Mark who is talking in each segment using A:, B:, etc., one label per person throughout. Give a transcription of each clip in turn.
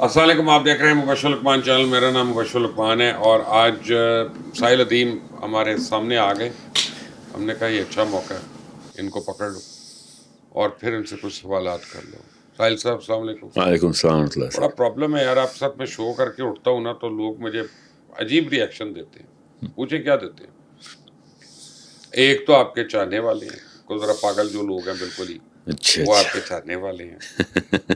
A: السلام علیکم، آپ دیکھ رہے ہیں مبشر لقمان چینل. میرا نام مبشر لقمان ہے اور آج ساحل ادیم ہمارے سامنے آ گئے. ہم نے کہا یہ اچھا موقع ہے، ان کو پکڑ لو اور پھر ان سے کچھ سوالات کر لو. ساحل صاحب السلام علیکم.
B: وعلیکم السلام ورحمۃ اللہ.
A: بڑا پرابلم ہے یار، آپ ساتھ میں شو کر کے اٹھتا ہوں نا تو لوگ مجھے عجیب ری ایکشن دیتے ہیں. پوچھیں کیا دیتے ہیں؟ ایک تو آپ کے چاہنے والے ہیں، کوئی ذرا پاگل جو لوگ ہیں بالکل ہی،
B: اچھا
A: وہ آپ کے چاہنے والے ہیں.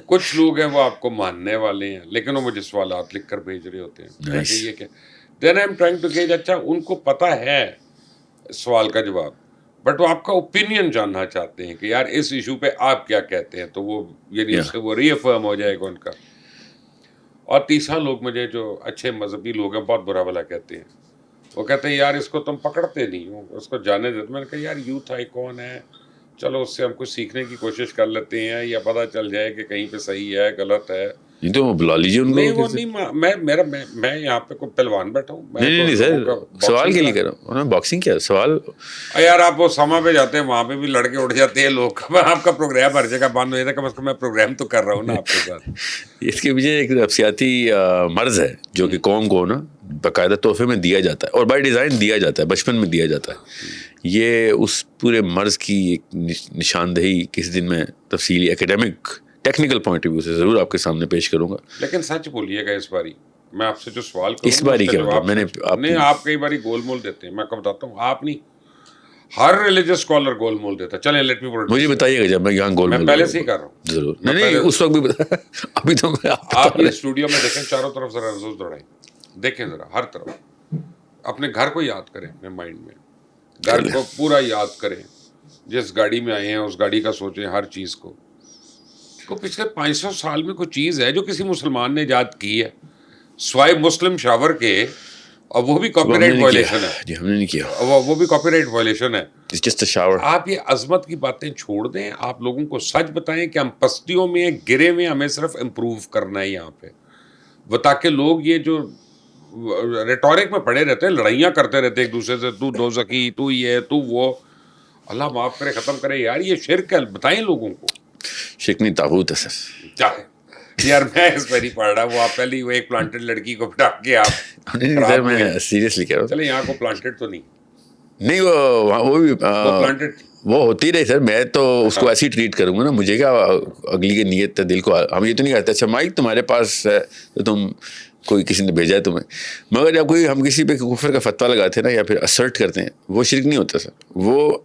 A: کچھ لوگ ہیں وہ آپ کو ماننے والے ہیں، لیکن وہ مجھے سوالات لکھ کر بھیج رہے ہوتے ہیں. میں کہ یہ کہ then I am trying to gauge. اچھا ان کو پتہ ہے سوال کا جواب، بٹ وہ آپ کا اوپینین جاننا چاہتے ہیں کہ یار اس ایشو پہ آپ کیا کہتے ہیں، تو وہ یعنی اس سے وہ ری افرم ہو جائے گا ان کا. اور تیسرا لوگ مجھے جو اچھے مذہبی لوگ ہیں بہت برا بھلا کہتے ہیں. وہ کہتے ہیں یار اس کو تم پکڑتے نہیں ہو، اس کو جانے دیتے. میں نے کہا یار یوتھ آئیکن ہے، چلو اس سے ہم کچھ سیکھنے کی کوشش کر لیتے ہیں یا پتہ چل جائے کہ کہیں پہ صحیح ہے غلط ہے.
B: نہیں تو بلا لیجیے ان کو.
A: نہیں وہ نہیں، میں یہاں پہ کوئی پہلوان بیٹھا ہوں، میں تو
B: نہیں
A: لوگوں کا
B: سر، سوال کے لیے کر رہا ہوں. باکسنگ کیا سوال؟
A: یار آپ وہ سما پہ جاتے ہیں وہاں پہ بھی لڑکے اٹھ جاتے ہیں لوگ. آپ کا پروگرام ہر جگہ بند ہو جاتا ہے، کم از کم میں پروگرام تو کر رہا ہوں نا آپ کے ساتھ.
B: اس کے پیچھے ایک نفسیاتی مرض ہے جو کہ قوم کو نا باقاعدہ تحفے میں دیا جاتا ہے اور بائی ڈیزائن دیا جاتا ہے، بچپن میں دیا جاتا ہے. یہ اس پورے مرض کی ایک نشاندہی کسی دن میں تفصیلی ایکیڈیمک ٹیکنیکل پوائنٹ آف ویو سے ضرور آپ کے سامنے پیش کروں گا.
A: لیکن سچ بولیے گا اس باری میں آپ سے جو سوال کروں
B: اس
A: نا اس
B: باری
A: کا
B: کیا مطلب
A: جواب
B: میں نے
A: نہیں. آپ کئی باری گول مول دیتے ہیں، میں کب بتاتا ہوں. آپ نہیں، ہر ریلیجس اسکالر گول مول دیتا ہے. چلیں لیٹ می پٹ،
B: مجھے بتائیے گا جب میں یہاں گول
A: میں
B: مول
A: پہلے سے ہی کر رہا ہوں.
B: ضرور.
A: میں
B: نہیں اس وقت بھی ابھی تو
A: آپ یہ اسٹوڈیو میں دیکھیں چاروں طرف ذرا نظر دوڑائیں، دیکھیں ذرا ہر طرف. اپنے گھر کو یاد کریں اپنے مائنڈ میں، گھر کو پورا یاد کریں. جس گاڑی میں آئے ہیں اس گاڑی کا سوچیں، ہر چیز کو پچھلے 500 سال میں کوئی چیز ہے جو کسی مسلمان نے ایجاد کی ہے سوائے مسلم شاور کے، اور وہ بھی کاپی رائٹ وائلیشن ہے.
B: جی ہم نے نہیں کیا،
A: وہ بھی کاپی رائٹ وائلیشن ہے.
B: Just shower.
A: آپ یہ عظمت کی باتیں چھوڑ دیں، آپ لوگوں کو سچ بتائیں کہ ہم پستیوں میں گرے ہوئے، ہمیں صرف امپروو کرنا ہے یہاں پہ. وہ تاکہ لوگ یہ جو ریٹورک میں پڑے رہتے ہیں، لڑائیاں کرتے رہتے ایک دوسرے سے، تو دوزخی، تو یہ تو وہ، اللہ معاف کرے ختم کرے. یار یہ شرک ہے، بتائیں لوگوں کو.
B: شکنی تاغوت ہے سر.
A: یار میں اس پہ نہیں پڑھ رہا. وہ آپ پہلی وہ ایک پلانٹڈ لڑکی کو بٹا کے آپ
B: سر میں سیریسلی کہہ رہا ہوں.
A: چلے یہاں کو پلانٹڈ تو نہیں
B: وہ بھی
A: وہ پلانٹڈ تھی.
B: وہ ہوتی رہی سر. میں تو اس کو ایسی ٹریٹ کروں گا نا، مجھے کیا اگلی کی نیت ہے دل کو. ہم یہ تو نہیں کہتے اچھا مائک تمہارے پاس ہے تو تم کوئی کسی نے بھیجا ہے تمہیں. مگر جب کوئی ہم کسی پہ کفر کا فتویٰ لگاتے ہیں نا یا پھر اسرٹ کرتے ہیں، وہ شرک نہیں ہوتا سر. وہ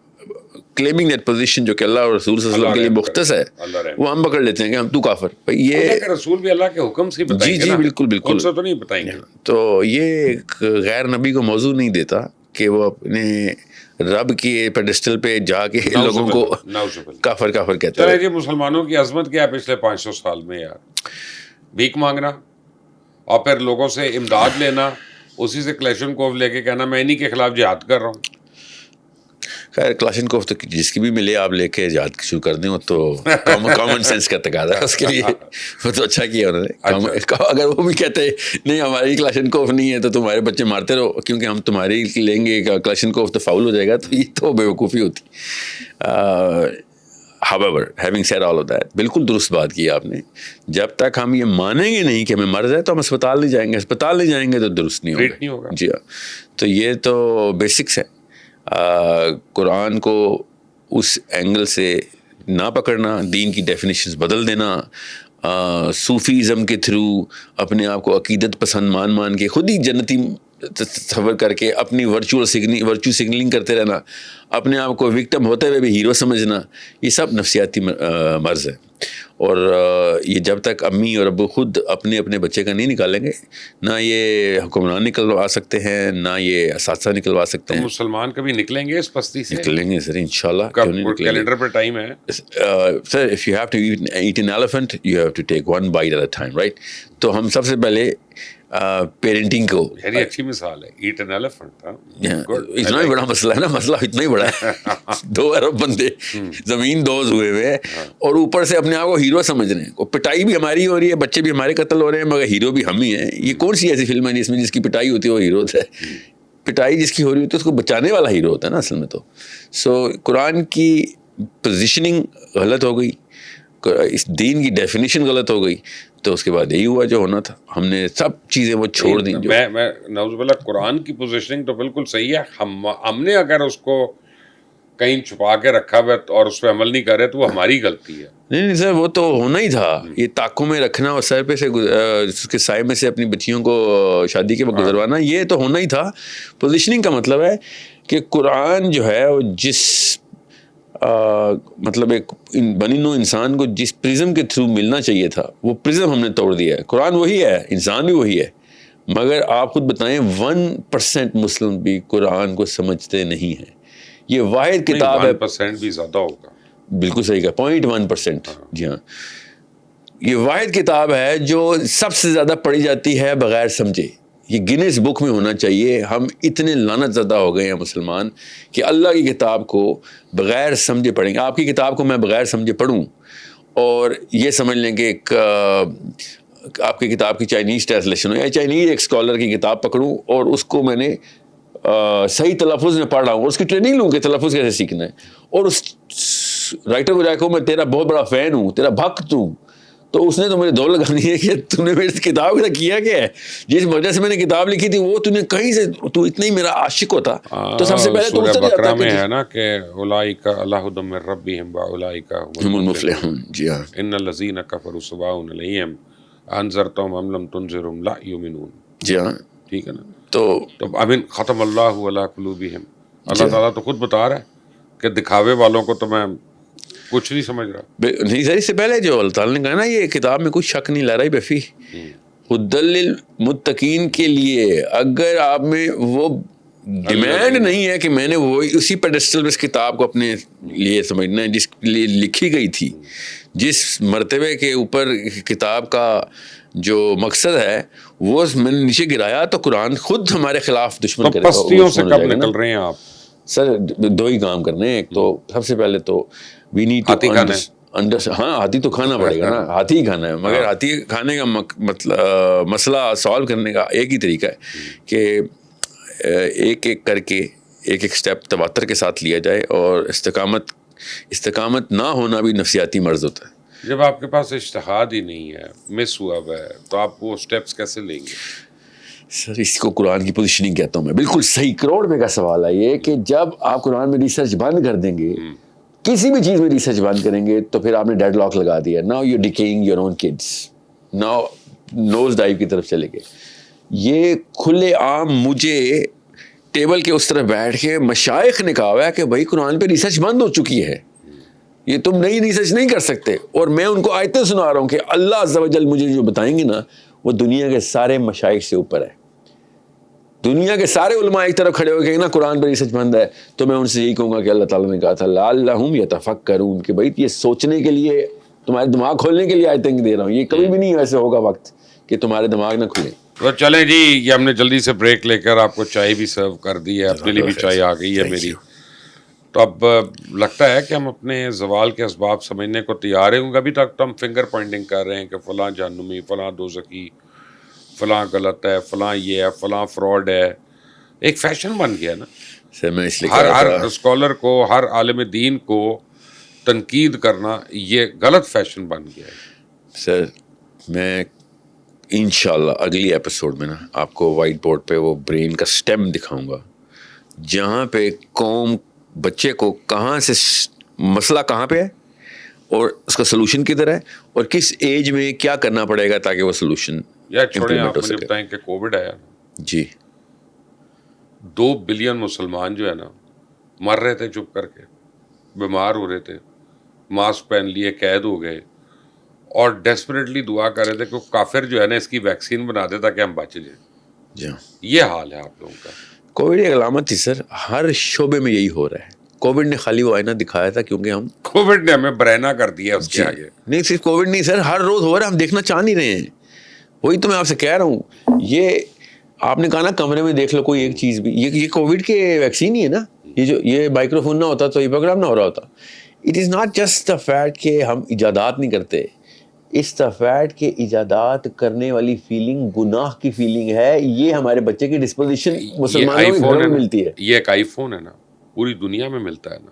B: کلیمنگ دیٹ پوزیشن جو کہ اللہ اور رسول صلی اللہ علیہ وسلم کے لیے مختص ہے، وہ ہم پکڑ لیتے ہیں کہ ہم تو کافر. یہ
A: رسول بھی اللہ کے حکم سے بتائیں گے.
B: جی بالکل بالکل،
A: خود سے تو نہیں بتائیں گے.
B: تو یہ ایک غیر نبی کو موضوع نہیں دیتا کہ وہ اپنے رب کے پیڈسٹل پہ جا کے لوگوں کو کافر کافر کہتا ہے.
A: چلے جی، مسلمانوں کی عظمت کیا ہے پچھلے 500 سال میں یار؟ بھیک مانگنا اور پھر لوگوں سے امداد لینا، اسی سے کلیشنکوف لے کے کہنا میں انہی کے خلاف جہاد کر رہا ہوں.
B: خیر کلاشنکوف تو جس کی بھی ملے آپ لے کے جہاد شروع کر دیں، وہ تو کامن سینس کا تقاضا ہے اس کے لیے. وہ تو اچھا کیا انہوں نے. اگر وہ بھی کہتے نہیں ہماری کلاشنکوف نہیں ہے تو تمہارے بچے مارتے رہو کیونکہ ہم تمہاری لیں گے کلاشنکوف تو فاؤل ہو جائے گا، تو یہ تو بے وقوفی ہوتی. however having said all of that، بالکل درست بات کی آپ نے. جب تک ہم یہ مانیں گے نہیں کہ ہمیں مرض ہے تو ہم اسپتال نہیں جائیں گے. اسپتال نہیں جائیں گے تو درست نہیں ہوگا. جی ہاں، تو یہ تو بیسکس ہے. قرآن کو اس اینگل سے نہ پکڑنا، دین کی ڈیفینیشنز بدل دینا، صوفیزم کے تھرو اپنے آپ کو عقیدت پسند مان کے خود ہی جنتی تصور کر کے اپنی ورچو سگنلنگ کرتے رہنا، اپنے آپ کو وکٹم ہوتے ہوئے بھی ہیرو سمجھنا، یہ سب نفسیاتی مرض ہے. اور یہ جب تک امی اور ابو خود اپنے اپنے بچے کا نہیں نکالیں گے، نہ یہ حکمران نکلوا سکتے ہیں، نہ یہ اساتذہ نکلوا سکتے ہیں.
A: مسلمان کبھی نکلیں گے اس پستی سے؟
B: نکلیں گے سر انشاءاللہ. کیوں نہیں نکلیں گے؟
A: کیلنڈر پہ ٹائم ہے
B: سر. if you have to eat an elephant you have to take one bite at a time, right? تو ہم سب سے پہلے پیرنٹنگ کو،
A: یعنی اچھی مثال ہے ایٹ این ایلیفنٹ.
B: اتنا ہی بڑا مسئلہ ہے نا، مسئلہ اتنا ہی بڑا ہے. 2 ارب بندے زمین دوز ہوئے ہوئے اور اوپر سے اپنے آپ کو ہیرو سمجھ رہے ہیں. اور پٹائی بھی ہماری ہو رہی ہے، بچے بھی ہمارے قتل ہو رہے ہیں، مگر ہیرو بھی ہم ہی ہیں. یہ کون سی ایسی فلم ہے جس میں جس کی پٹائی ہوتی ہے وہ ہیرو ہوتا ہے؟ پٹائی جس کی ہو رہی ہوتی ہے اس کو بچانے والا ہیرو ہوتا ہے نا اصل میں. تو قرآن کی پوزیشننگ غلط ہو گئی. اس دین کی ڈیفینیشن غلط ہو گئی تو اس کے بعد یہی ہوا جو ہونا تھا. ہم نے سب چیزیں وہ چھوڑ دیں.
A: میں نعوذ باللہ قرآن کی پوزیشننگ تو بالکل صحیح ہے. ہم نے اگر اس کو کہیں چھپا کے رکھا ہوا اور اس پہ عمل نہیں کر رہے تو وہ ہماری غلطی ہے.
B: نہیں سر وہ تو ہونا ہی تھا. یہ طاقوں میں رکھنا اور سر پہ سے اس کے سائے میں سے اپنی بچیوں کو شادی کے وقت گزروانا یہ تو ہونا ہی تھا. پوزیشننگ کا مطلب ہے کہ قرآن جو ہے وہ جس مطلب ایک بنی نوع انسان کو جس پرزم کے تھرو ملنا چاہیے تھا وہ پرزم ہم نے توڑ دیا ہے. قرآن وہی ہے, انسان بھی وہی ہے, مگر آپ خود بتائیں 1% مسلم بھی قرآن کو سمجھتے نہیں ہیں. یہ واحد کتاب ہے.
A: 1% بھی زیادہ ہوگا.
B: بالکل صحیح کہا, 0.1%. جی ہاں, یہ واحد کتاب ہے جو سب سے زیادہ پڑھی جاتی ہے بغیر سمجھے. یہ گینیس بک میں ہونا چاہیے. ہم اتنے لعنت زدہ ہو گئے ہیں مسلمان کہ اللہ کی کتاب کو بغیر سمجھے پڑھیں گے. آپ کی کتاب کو میں بغیر سمجھے پڑھوں اور یہ سمجھ لیں کہ ایک آپ کی کتاب کی چائنیز ٹرانسلیشن ہو یا چائنیز ایک اسکالر کی کتاب پکڑوں اور اس کو میں نے صحیح تلفظ میں پڑھ رہا ہوں اور اس کی ٹریننگ لوں کہ تلفظ کیسے سیکھنا ہے, اور اس رائٹر کو جا کے میں تیرا بہت بڑا فین ہوں, تیرا بھکت ہوں, تو اس نے تو مجھے دور لگانی ہے کہ تو نے میری کتاب کا کیا کیا ہے. جس وجہ سے میں نے کتاب لکھی تھی وہ تو نے کہیں سے تو اتنا ہی میرا عاشق ہوتا تو سب سے پہلے تو
A: سورہ بقرہ میں ہے نا کہ اولئک علی ھدی من ربہم واولئک هم
B: المفلحون. جی ہاں,
A: ان الذین کفروا سواء علیہم انذرتہم ام لم تنذرہم لا یؤمنون.
B: جی ہاں,
A: ٹھیک ہے نا.
B: تو
A: امین ختم اللہ علی قلوبہم. اللہ تعالیٰ تو خود بتا رہا ہے کہ دکھاوے والوں کو تو میں کچھ نہیں سمجھ رہا.
B: نہیں سر, اس سے پہلے جو اللہ تعالیٰ نے کہا نا یہ کتاب میں کوئی شک نہیں لا رہی بفی ہدی للمتقین کے لیے. اگر آپ میں وہ ڈیمانڈ نہیں ہے کہ میں نے وہ اسی پیڈسٹل پہ اس کتاب کو اپنے لیے سمجھنا ہے جس لیے لکھی گئی تھی, جس مرتبے کے اوپر کتاب کا جو مقصد ہے وہ میں نے نیچے گرایا تو قرآن خود ہمارے خلاف دشمن کرے گا.
A: پستیوں سے کب نکل رہے ہیں آپ؟
B: سر دو ہی کام کرنے ہیں. ایک تو سب سے پہلے تو وی نیڈ ٹو ہاں ہاتھی تو کھانا پڑے گا نا, ہاتھی ہی کھانا ہے. مگر ہاتھی کھانے کا مطلب مسئلہ سالو کرنے کا ایک ہی طریقہ ہے کہ ایک ایک کر کے ایک ایک سٹیپ تواتر کے ساتھ لیا جائے, اور استقامت نہ ہونا بھی نفسیاتی مرض ہوتا ہے.
A: جب آپ کے پاس اجتہاد ہی نہیں ہے, مس ہوا ہوا ہے, تو آپ وہ سٹیپس کیسے لیں گے؟
B: سر اس کو قرآن کی پوزیشننگ کہتا ہوں میں. بالکل صحیح, کروڑ روپے کا سوال ہے یہ کہ جب آپ قرآن میں ریسرچ بند کر دیں گے, کسی بھی چیز میں ریسرچ بند کریں گے تو پھر آپ نے ڈیڈ لاک لگا دیا. Now you decaying your own kids, now nose dive کی طرف چلے گئے. یہ کھلے عام مجھے ٹیبل کے اس طرف بیٹھ کے مشائخ نے کہا ہوا ہے کہ بھائی قرآن پہ ریسرچ بند ہو چکی ہے, یہ تم نئی ریسرچ نہیں کر سکتے. اور میں ان کو آیتیں سنا رہا ہوں کہ اللہ عز و جل مجھے جو بتائیں گے نا وہ دنیا کے سارے مشائخ سے اوپر ہے. دنیا کے سارے علماء ایک طرف کھڑے ہو گئے نا قرآن پہ ریسرچ بند ہے, تو میں ان سے یہی کہوں گا کہ اللہ تعالیٰ نے کہا تھا لعلہم یتفکرون, کہ بھائی یہ سوچنے کے لیے, تمہارے دماغ کھولنے کے لیے آیتیں دے رہا ہوں. یہ کبھی بھی نہیں ویسے ہوگا وقت کہ تمہارے دماغ نہ کھلے.
A: تو چلیں جی, یہ ہم نے جلدی سے بریک لے کر آپ کو چائے بھی سرو کر دی ہے, اپنے لیے بھی چائے آ گئی ہے میری. تو اب لگتا ہے کہ ہم اپنے زوال کے اسباب سمجھنے کو تیار ہیں. ابھی تک تو ہم فنگر پوائنٹنگ کر رہے ہیں کہ فلاں جہنمی, فلاں دوزخی, فلاں غلط ہے, فلاں یہ ہے, فلاں فراڈ ہے. ایک فیشن بن گیا نا
B: سر. میں اس لیے
A: ہر اسکالر کو, ہر عالم دین کو تنقید کرنا یہ غلط فیشن بن گیا ہے.
B: سر میں انشاءاللہ اگلی ایپیسوڈ میں نا آپ کو وائٹ بورڈ پہ وہ برین کا سٹیم دکھاؤں گا جہاں پہ قوم بچے کو کہاں سے مسئلہ کہاں پہ ہے اور اس کا سلوشن کدھر ہے اور کس ایج میں کیا کرنا پڑے گا تاکہ وہ سلوشن
A: امپلیمنٹ ہو سکے. بتائیں کہ کووڈ آیا
B: جی,
A: 2 بلین مسلمان جو ہے نا مر رہے تھے چپ کر کے, بیمار ہو رہے تھے, ماسک پہن لیے, قید ہو گئے, اور ڈیسپریٹلی دعا کر رہے تھے کہ کافر جو ہے نا اس کی ویکسین بنا دے تاکہ ہم بچ جائیں.
B: جی
A: یہ حال ہے آپ لوگوں کا.
B: کووڈ ایک علامت تھی سر, ہر شعبے میں یہی ہو رہا ہے. کووڈ نے خالی وہ آئینہ دکھایا تھا کیونکہ
A: کووڈ نے ہمیں برہنہ کر دیا اس کے آگے.
B: نہیں صرف کووڈ نہیں سر, ہر روز ہو رہا ہے, ہم دیکھنا چاہ نہیں رہے ہیں. وہی تو میں آپ سے کہہ رہا ہوں. یہ آپ نے کہا نا کمرے میں دیکھ لو کوئی ایک چیز بھی, یہ کووڈ کے ویکسین ہی ہے نا. یہ مائکرو فون نہ ہوتا تو یہ پروگرام نہ ہو رہا ہوتا. It is not just the fact کہ ہم ایجادات نہیں کرتے, اس دا فیکٹ کہ ایجادات کرنے والی فیلنگ گناہ کی فیلنگ ہے. یہ ہمارے بچے کی ڈسپوزیشن مسلمانوں کے گھروں میں ملتی ہے.
A: یہ ایک آئی فون ہے نا, پوری دنیا میں ملتا ہے نا,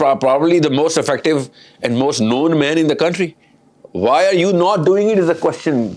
B: probably the most effective and most known man in the country. Why are you not doing it is the question.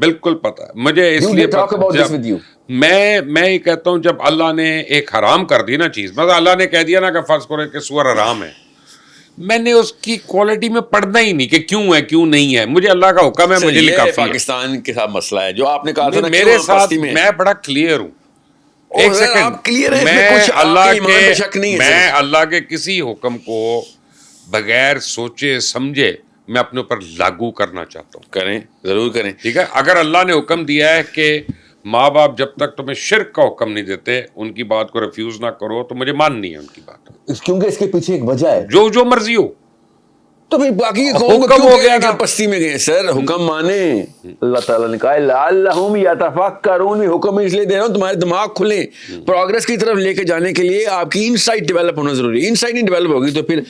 A: بالکل پتا ہے مجھے, اس لیے
B: talk about this with you.
A: میں یہ کہتا ہوں جب اللہ نے ایک حرام کر دی نا چیز, مطلب اللہ نے کہہ دیا نا کہ فرض کرو کہ سور حرام ہے, میں نے اس کی کوالٹی میں پڑھنا ہی نہیں کہ کیوں ہے کیوں نہیں ہے, مجھے اللہ کا حکم ہے, مجھے کافی ہے.
B: پاکستان کے ساتھ مسئلہ ہے جو آپ نے کہا تھا نا,
A: میرے ساتھ میں بڑا کلیئر ہوں. ایک سیکنڈ, میں اللہ کے کسی حکم کو بغیر سوچے سمجھے میں اپنے اوپر لاگو کرنا چاہتا ہوں.
B: کریں, ضرور کریں.
A: ٹھیک ہے, اگر اللہ نے حکم دیا ہے کہ ماں باپ جب تک تمہیں شرک کا حکم نہیں دیتے ان کی بات کو ریفیوز نہ کرو, تو مجھے ماننی ہے ان کی بات,
B: کیونکہ اس کے پیچھے ایک وجہ ہے. جو
A: مرضی ہو.
B: تو پھر باقی حکم ہو گیا کہ پستی میں گئے. سر حکم مانے, اللہ تعالیٰ نے کہا لعلہم یتفکرون, حکم اس لیے دے رہا ہوں تمہارے دماغ کھلیں, پروگرس کی طرف لے کے جانے کے لیے آپ کی انسائٹ ڈیولپ ہونا ضروری ہے. انسائٹ نہیں ڈیولپ ہوگی تو پھر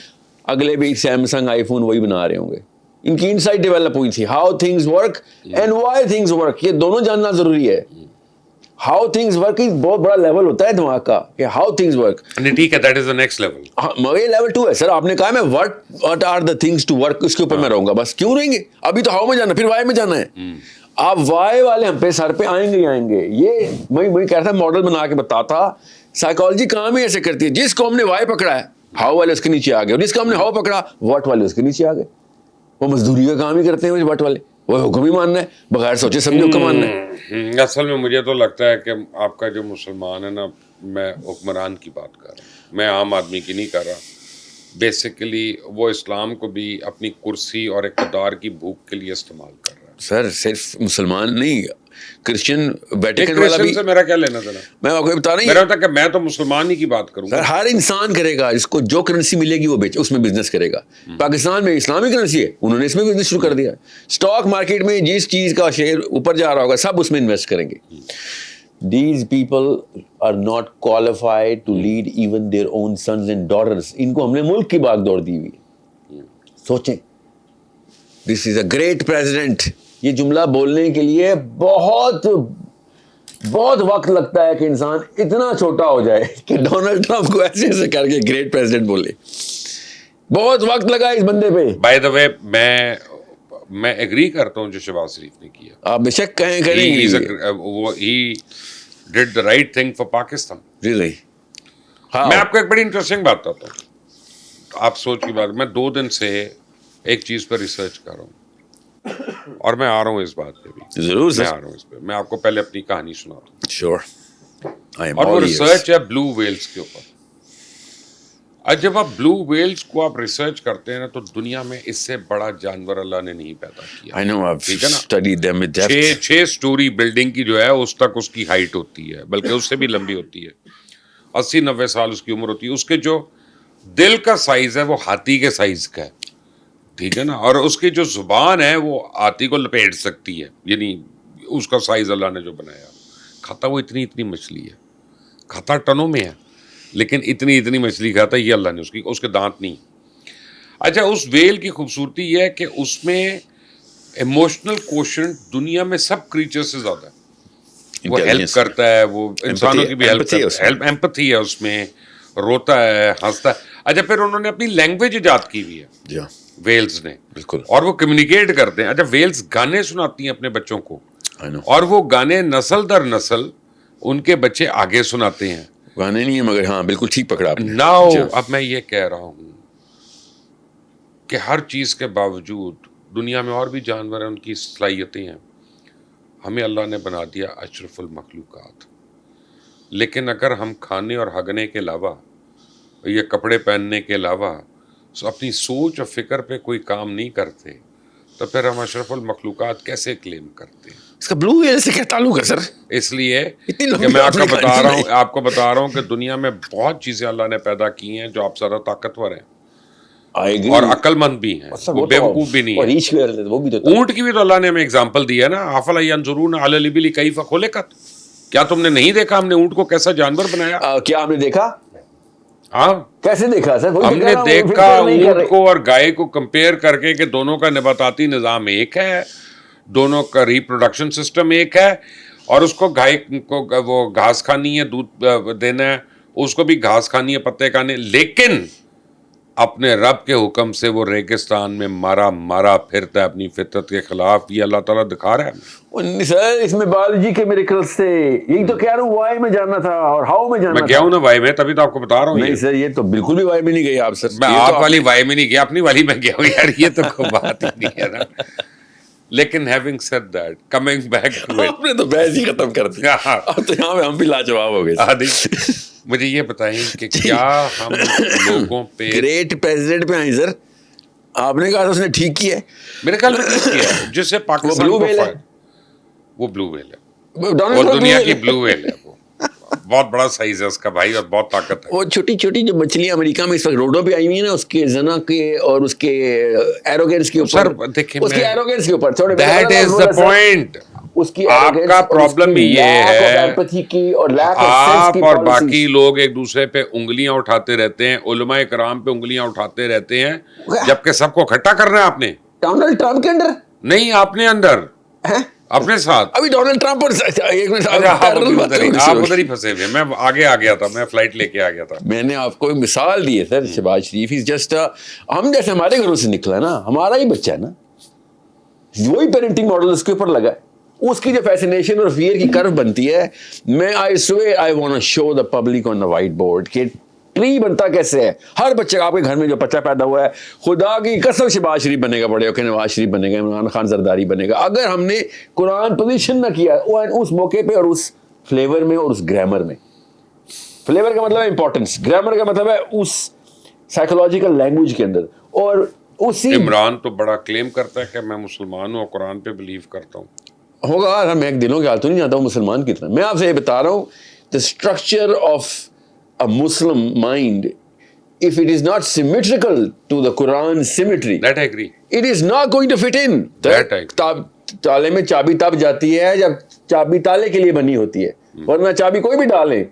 B: اگلے بھی سیمسنگ آئی فون وہی بنا رہے ہوں گے. ان کی انسائٹ ڈیولپ ہوئی تھی, how things work and why things work, یہ دونوں جاننا ضروری ہے. ہاؤ تھنگز ورک بہت بڑا لیول ہوتا ہے دماغ کا, کہ ہاؤ تھنگز ورک.
A: ٹھیک ہے, that is the next level.
B: یہ لیول 2 ہے سر. آپ نے کہا میں what are the things to work, اس کے اوپر میں رہوں گا. بس کیوں رہیں گے, ابھی تو ہاؤ میں جانا, پھر وائی میں جانا ہے. آپ وائی والے ہم پہ سر پہ آئیں گے ہی آئیں گے. یہ میں کہہ رہا تھا ماڈل بنا کے بتاتا, سائیکالوجی کام ہی ایسے کرتی ہے. جس کو ہم نے وائی پکڑا ہے ہاؤ والے اس کے نیچے آ گئے, اور جس کو ہم نے ہاؤ پکڑا واٹ والے اس کے نیچے آ گئے. وہ مزدوری کا کام ہی کرتے ہیں واٹ والے, وہ حکم ہی ماننا ہے, بغیر سوچے سمجھے حکم ماننا ہے.
A: اصل میں مجھے تو لگتا ہے کہ آپ کا جو مسلمان ہے نا, میں حکمران کی بات کر رہا ہوں, میں عام آدمی کی نہیں کر رہا. بیسیکلی وہ اسلام کو بھی اپنی کرسی اور اقتدار کی بھوک کے لیے استعمال کر رہا ہے.
B: سر صرف مسلمان نہیں, کرسچن ویٹیکن والا بھی.
A: میرا کیا لینا دینا,
B: میں آپ کو بتا رہا ہوں,
A: میرا ہوتا کہ میں تو مسلمان ہی کی بات کروں
B: سر. ہر انسان کرے گا, اس کو جو کرنسی ملے گی وہ بیچ, اس میں بزنس کرے گا. پاکستان میں اسلامی کرنسی ہے, انہوں نے اس میں بزنس شروع کر دیا. اسٹاک مارکیٹ میں جس چیز کا شیئر اوپر جا رہا ہوگا سب اس میں انویسٹ کریں گے. These people are not qualified to lead even their own sons and daughters. ان کو ہم نے ملک کی باغ دوڑ دی ہوئی. سوچیں, this is a great president. یہ جملہ بولنے کے لیے بہت وقت لگتا ہے کہ انسان اتنا چھوٹا ہو جائے کہ ڈونلڈ ٹرمپ کو ایسے ایسے کر کے گریٹ پریزیڈنٹ بولے. بہت وقت لگا اس بندے پہ.
A: بائی دا وے میں ایگری کرتا ہوں جو شہباز شریف نے کیا.
B: آپ بے شک کریں گے,
A: وہ he did the right thing for Pakistan.
B: Really.
A: میں آپ کو ایک بڑی انٹرسٹنگ بات بتاتا ہوں, آپ سوچ کی بات. میں 2 دن سے ایک چیز پر ریسرچ کر رہا ہوں, اور میں آ رہا ہوں اس بات پہ بھی.
B: ضرور
A: میں آ رہا ہوں اس پہ. میں آپ کو پہلے اپنی کہانی سناتا ہوں.
B: شیور.
A: اور وہ ریسرچ ہے بلو ویلز کے اوپر. اور جب آپ بلو ویلز کو آپ ریسرچ کرتے ہیں نا, تو دنیا میں اس سے بڑا جانور اللہ نے نہیں پیدا کیا. ٹھیک ہے نا, 6 سٹوری بلڈنگ کی جو ہے اس تک اس کی ہائٹ ہوتی ہے, بلکہ اس سے بھی لمبی ہوتی ہے. 80-90 سال اس کی عمر ہوتی ہے. اس کے جو دل کا سائز ہے وہ ہاتھی کے سائز کا ہے. ٹھیک ہے نا, اور اس کی جو زبان ہے وہ ہاتھی کو لپیٹ سکتی ہے, یعنی اس کا سائز اللہ نے جو بنایا. کھاتا وہ اتنی مچھلی ہے, کھاتا ٹنوں میں ہے, لیکن اتنی مچھلی کھاتا ہے. یہ اللہ نے اس کے دانت نہیں. اچھا, اس ویل کی خوبصورتی یہ ہے کہ اس میں ایموشنل کوشنٹ دنیا میں سب کریچر سے زیادہ ہے. وہ ہیلپ کرتا ہے, وہ انسانوں کی بھی ہیلپ کرتا ہے, ایمپتھی ہے اس میں, روتا ہے, ہنستا ہے. اچھا, پھر انہوں نے اپنی لینگویج ایجاد کی ہوئی ہے ویلز نے. بالکل. اور وہ کمیونیکیٹ کرتے ہیں. اچھا, ویلز گانے سناتی ہیں اپنے بچوں کو, اور وہ گانے نسل در نسل ان کے بچے آگے سناتے ہیں.
B: گانے نہیں ہیں مگر ہاں بالکل ٹھیک پکڑا آپ نے.
A: ناؤ اب میں یہ کہہ رہا ہوں کہ ہر چیز کے باوجود دنیا میں اور بھی جانور ہیں, ان کی صلاحیتیں ہیں. ہمیں اللہ نے بنا دیا اشرف المخلوقات, لیکن اگر ہم کھانے اور ہگنے کے علاوہ, یہ کپڑے پہننے کے علاوہ اپنی سوچ اور فکر پہ کوئی کام نہیں کرتے, تو پھر ہم اشرف المخلوقات کیسے کلیم کرتے ہیں؟
B: اس کا بلو ویل سے کیا تعلق ہے سر؟
A: اس لیے کہ میں آپ کو بتا رہا ہوں کہ دنیا میں بہت چیزیں اللہ نے پیدا کی ہیں جو آپ زیادہ طاقتور ہیں اور عقل مند بھی ہیں, وہ بیوقوف بھی نہیں ہیں. اونٹ کی بھی تو اللہ نے ہمیں اگزامپل دی ہے نا, افلا ینظرون الی الابل کیف خلقت. کیا تم نے نہیں دیکھا ہم نے اونٹ کو کیسا جانور بنایا؟
B: کیا آپ نے دیکھا؟
A: ہاں,
B: کیسے دیکھا سر؟
A: ہم نے دیکھا اونٹ کو اور گائے کو کمپیئر کر کے کہ دونوں کا نباتاتی نظام ایک ہے, دونوں کا ریپروڈکشن سسٹم ایک ہے, اور اس کو گائے کو وہ گھاس کھانی ہے, دودھ دینا ہے, اس کو بھی گھاس کھانی ہے, پتے کھانے. لیکن اپنے رب کے حکم سے وہ ریگستان میں مارا پھرتا ہے اپنی فطرت کے خلاف. یہ اللہ تعالیٰ دکھا رہا ہے.
B: سر اس میں بایولوجی کے میریکلز تھے. یہی تو کہہ رہا ہوں, وائی میں جاننا تھا اور ہاؤ میں جاننا تھا.
A: میں گیا ہوں نا وائی میں, تبھی تو آپ کو بتا رہا ہوں.
B: نہیں سر یہ تو بالکل بھی وائی میں نہیں گئے آپ سر.
A: میں آپ والی وائی میں نہیں گیا, اپنی والی میں گیا ہوں یار. یہ تو کوئی بات ہی نہیں ہے نا. لیکن having said that, coming back to it,
B: آپ نے تو بحث ہی ختم کر دیا. اب تو یہاں پہ ہم بھی لاجواب ہو گئے.
A: مجھے یہ بتائیں کہ کیا ہم لوگوں پہ
B: گریٹ پریزیڈنٹ پہ آئیں سر. آپ نے کہا اس نے ٹھیک کیا ہے,
A: میرے خیال میں ٹھیک کیا ہے, جس سے پاکستان کو وہ بلو ویل ہے, اور دنیا کی بلو ویل ہے. وہ بہت بڑا سائز ہے اس کا بھائی, اور بہت طاقت ہے.
B: وہ چھوٹی چھوٹی جو مچھلیاں امریکہ میں اس وقت روڈوں پہ آئی ہوئی ہیں نا, اس کے زنا کے اور اس کے ایروگینس کے اوپر, اس کے ایروگینس کے اوپر.
A: That is the point. آپ کا پرابلم ہی یہ ہے, آپ اور باقی لوگ ایک دوسرے پہ انگلیاں اٹھاتے رہتے ہیں, علماء کرام پہ انگلیاں اٹھاتے رہتے ہیں, جبکہ سب کو اکٹھا کرنا ہے آپ نے.
B: ڈونلڈ ٹرمپ کے اندر
A: نہیں, آپ نے اندر اپنے ساتھ.
B: ابھی ڈونلڈ ٹرمپ
A: آپ ادھر ہی پھنسے ہوئے. میں آگے آ گیا تھا, میں فلائٹ لے کے آ گیا تھا.
B: میں نے آپ کو مثال دی ہے سر. شہباز شریف از جسٹ, ہم جیسے ہمارے گھروں سے نکلا نا, ہمارا ہی بچہ ہے نا, وہی پیرنٹنگ ماڈل اس کے اوپر لگا ہے. اس کی جو فیسنیشن اور فیئر کی کرو بنتی ہے, میں I swear I want to show the public on the whiteboard کہ ٹری بنتا کیسے ہے. ہر بچے آپ کے گھر میں جو بچہ پیدا ہوا ہے, خدا کی قسم شہباز شریف بنے گا, بڑے ہو کے نواز شریف بنے گا, عمران خان زرداری بنے گا, اگر ہم نے قرآن پوزیشن نہ کیا اس موقع پہ, اور اس فلیور میں اور اس گرامر میں. فلیور کا مطلب ہے امپورٹنس, گرامر کا مطلب ہے اس سائیکولوجیکل لینگویج کے اندر. اور اسی
A: عمران تو بڑا کلیم کرتا ہے کہ میں مسلمان ہوں اور قرآن پہ بلیو کرتا ہوں.
B: ہوگا, میں ایک دلوں کے حال تو نہیں جانتا ہوں مسلمان کتنا. میں آپ سے یہ بتا رہا ہوں, the structure of a Muslim mind, if it is not symmetrical to the Quran symmetry,
A: that I agree,
B: it is not going to fit in.
A: that I agree.
B: تالے میں چابی تب جاتی ہے جب چابی تالے کے لیے بنی ہوتی ہے, ورنہ چابی کوئی بھی ڈالیں,